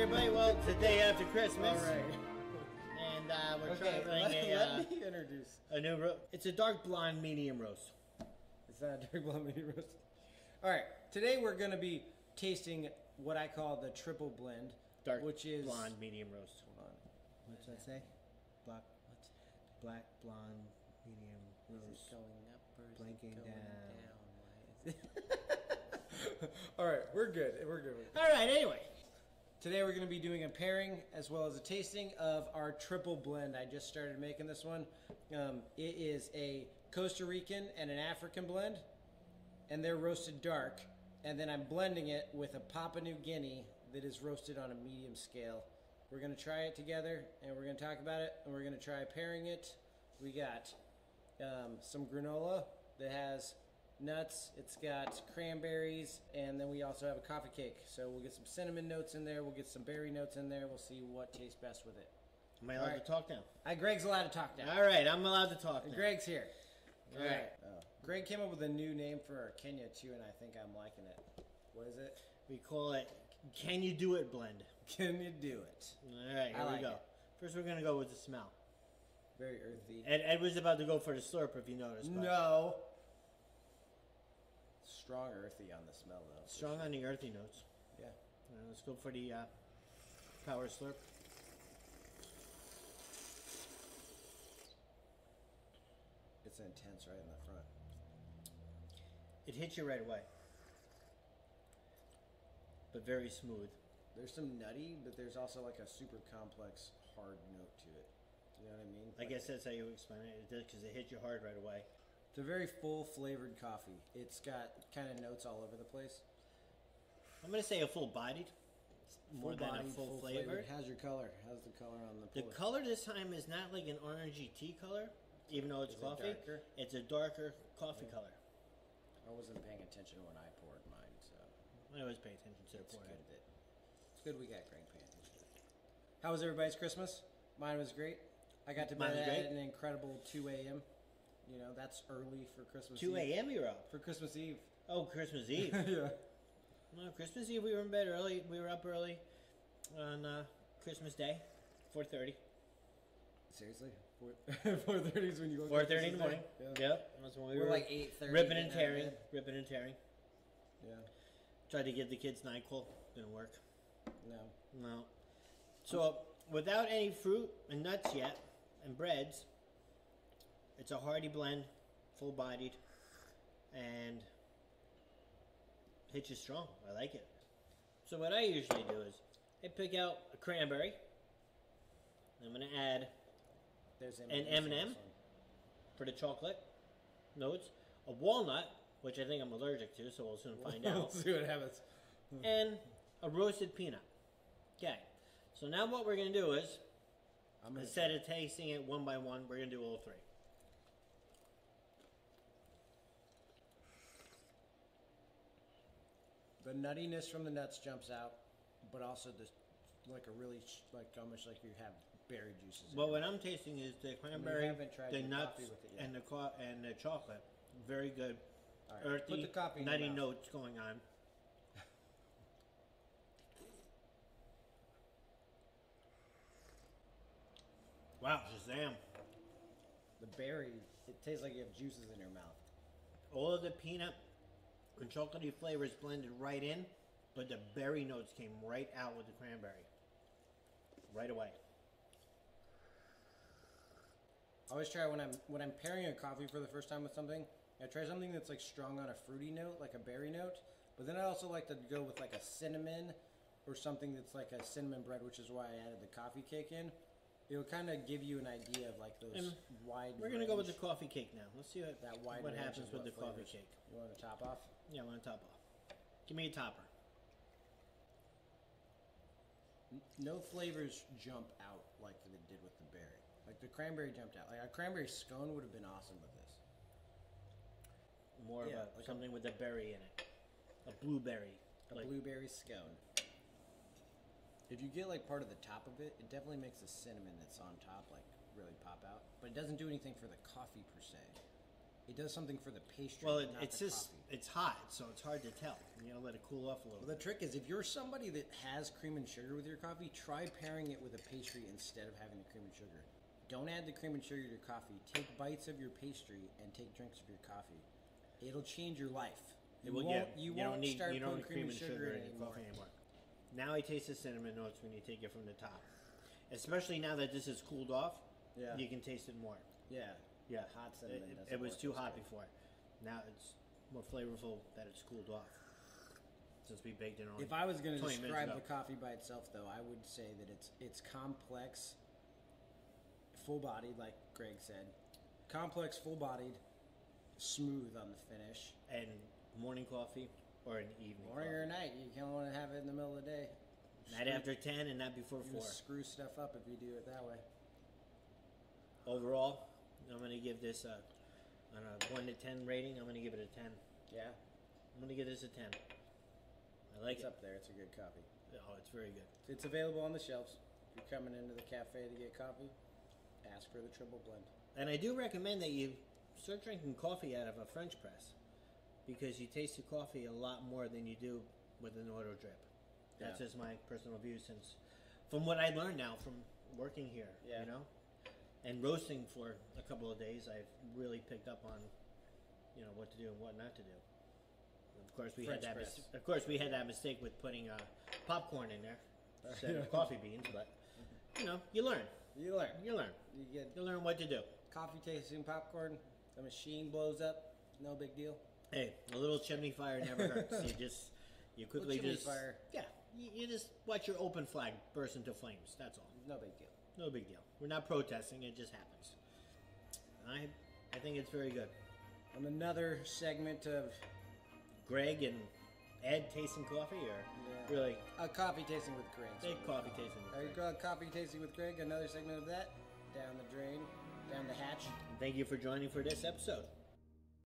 everybody. Well, it's the day after Christmas. All right. And we're trying let me introduce. a new roast. It's a dark blonde medium roast. It's not a dark blonde mini roast. All right. Today we're going to be tasting what I call the triple blend. Dark which is blonde medium roast. Hold on. What did I say? Black blonde medium roast. Is it going up or is Blinking it going down. Why is it? All right. We're good. We're good. All right. Anyway. Today we're going to be doing a pairing as well as a tasting of our triple blend. I just started making this one. It is a Costa Rican and an African blend, and they're roasted dark. And then I'm blending it with a Papua New Guinea that is roasted on a medium scale. We're going to try it together, and we're going to talk about it, and we're going to try pairing it. We got some granola that has nuts, it's got cranberries, and then we also have a coffee cake. So we'll get some cinnamon notes in there, we'll get some berry notes in there, we'll see what tastes best with it. Am I allowed to talk now? Greg's allowed to talk now. All right, I'm allowed to talk now. Greg's here. All right. Greg came up with a new name for Kenya too, and I think I'm liking it. What is it? We call it Can You Do It Blend. Can you do it? All right, here we go. First we're going to go with the smell. Very earthy. Ed was about to go for the slurp if you noticed. No. Strong earthy on the smell though. Strong on the earthy notes. Yeah. All right, let's go for the power slurp. It's intense right in the front. It hits you right away, but very smooth. There's some nutty, but there's also like a super complex hard note to it. You know what I mean? I guess that's how you explain it, because it hits you hard right away. It's a very full flavored coffee. It's got kind of notes all over the place. I'm going to say a full-bodied, more than a full flavored. How's your color? How's the color on the pour? The color this time is not like an orangey tea color, even though it's coffee. It darker? It's a darker coffee color. I wasn't paying attention when I poured mine, so I always pay attention to the it's pour. good. It's good we got Greg paying attention. How was everybody's Christmas? Mine was great. I got to bed at an incredible 2 a.m. You know, that's early for Christmas 2 Eve. 2 a.m. you're up? For Christmas Eve. Oh, Christmas Eve. Yeah. Well, Christmas Eve we were in bed early. We were up early on Christmas Day, 4:30. Seriously? 4:30 is when you go. 4:30 in the morning. Yeah. Yep. That's when we We're were like 8:30. ripping and tearing. Ripping and tearing. Yeah. Tried to give the kids NyQuil. Didn't work. No. So, without any fruit and nuts yet, and breads, it's a hearty blend, full-bodied, and hits you strong. I like it. So what I usually do is I pick out a cranberry. I'm going to add an M&M for the chocolate notes, a walnut, which I think I'm allergic to, so we'll soon find out. We'll see what happens. And a roasted peanut. Okay. So now what we're going to do is, instead of tasting it one by one, we're going to do all three. The nuttiness from the nuts jumps out, but also this, like a really, like almost like you have berry juices. Well, what I'm tasting is the cranberry, the nuts, with it yet. and the chocolate. Very good, All right, earthy, put the coffee in nutty your mouth. notes going on. Wow, Shazam. The berry, it tastes like you have juices in your mouth. All of the peanut and chocolatey flavors blended right in, but the berry notes came right out with the cranberry. Right away. I always try when I'm pairing a coffee for the first time with something, I try something that's like strong on a fruity note, like a berry note, but then I also like to go with like a cinnamon or something that's like a cinnamon bread, which is why I added the coffee cake in. It'll kind of give you an idea of like those wide. We're gonna go with the coffee cake now. Let's see what range happens of with the flavors. coffee cake. You want to top off? Yeah, I want to top off. Give me a topper. No flavors jump out like they did with the berry. Like the cranberry jumped out. Like a cranberry scone would have been awesome with this. More of something with a berry in it. A blueberry. A blueberry scone. If you get like part of the top of it, it definitely makes the cinnamon that's on top like really pop out. But it doesn't do anything for the coffee per se. It does something for the pastry. Well, not it's the just coffee. it's hot, so it's hard to tell. You know, let it cool off a little. Well, the trick is if you're somebody that has cream and sugar with your coffee, try pairing it with a pastry instead of having the cream and sugar. Don't add the cream and sugar to your coffee. Take bites of your pastry and take drinks of your coffee. It'll change your life. You won't start putting cream and sugar in your anymore. coffee anymore. Now I taste the cinnamon notes when you take it from the top, especially now that this is cooled off. Yeah. You can taste it more. Yeah. Yeah, Hot cinnamon doesn't it was work too as hot good. before. Now it's more flavorful that it's cooled off. Since we baked it on. If I was going to 20 minutes describe ago. the coffee by itself, though, I would say that it's complex, full-bodied, like Greg said. Complex, full-bodied, smooth on the finish. And morning coffee or an evening Morning coffee. or night, you can't want to have it in the middle of the day. Night after 10 and not before You 4. screw stuff up if you do it that way. Overall, I'm going to give this on a 1 to 10 rating. I'm going to give it a 10. Yeah, I'm going to give this a 10. I like it's it. up there. It's a good coffee. Oh, it's very good. It's available on the shelves. If you're coming into the cafe to get coffee, ask for the triple blend. And I do recommend that you start drinking coffee out of a French press because you taste the coffee a lot more than you do with an auto drip. That's Yeah. just my personal view since from what I learned now from working here, Yeah. you know, and roasting for a couple of days, I've really picked up on, you know, what to do and what not to do. Of course, we French had that. press. Of course, we had that mistake with putting popcorn in there instead of coffee beans. But you know, you learn. You learn. You learn. You get You learn what to do. coffee tasting popcorn. The machine blows up. No big deal. Hey, a little chimney fire never hurts. You quickly chimney just fire. Yeah, you just watch your open flag burst into flames. That's all. No big deal. No big deal. We're not protesting. It just happens. I think it's very good. On another segment of Greg and Ed tasting coffee, or Yeah. really coffee tasting with Greg. big coffee tasting. with Greg. Coffee tasting with Greg. Another segment of that. Down the drain. Down the hatch. Thank you for joining for this episode.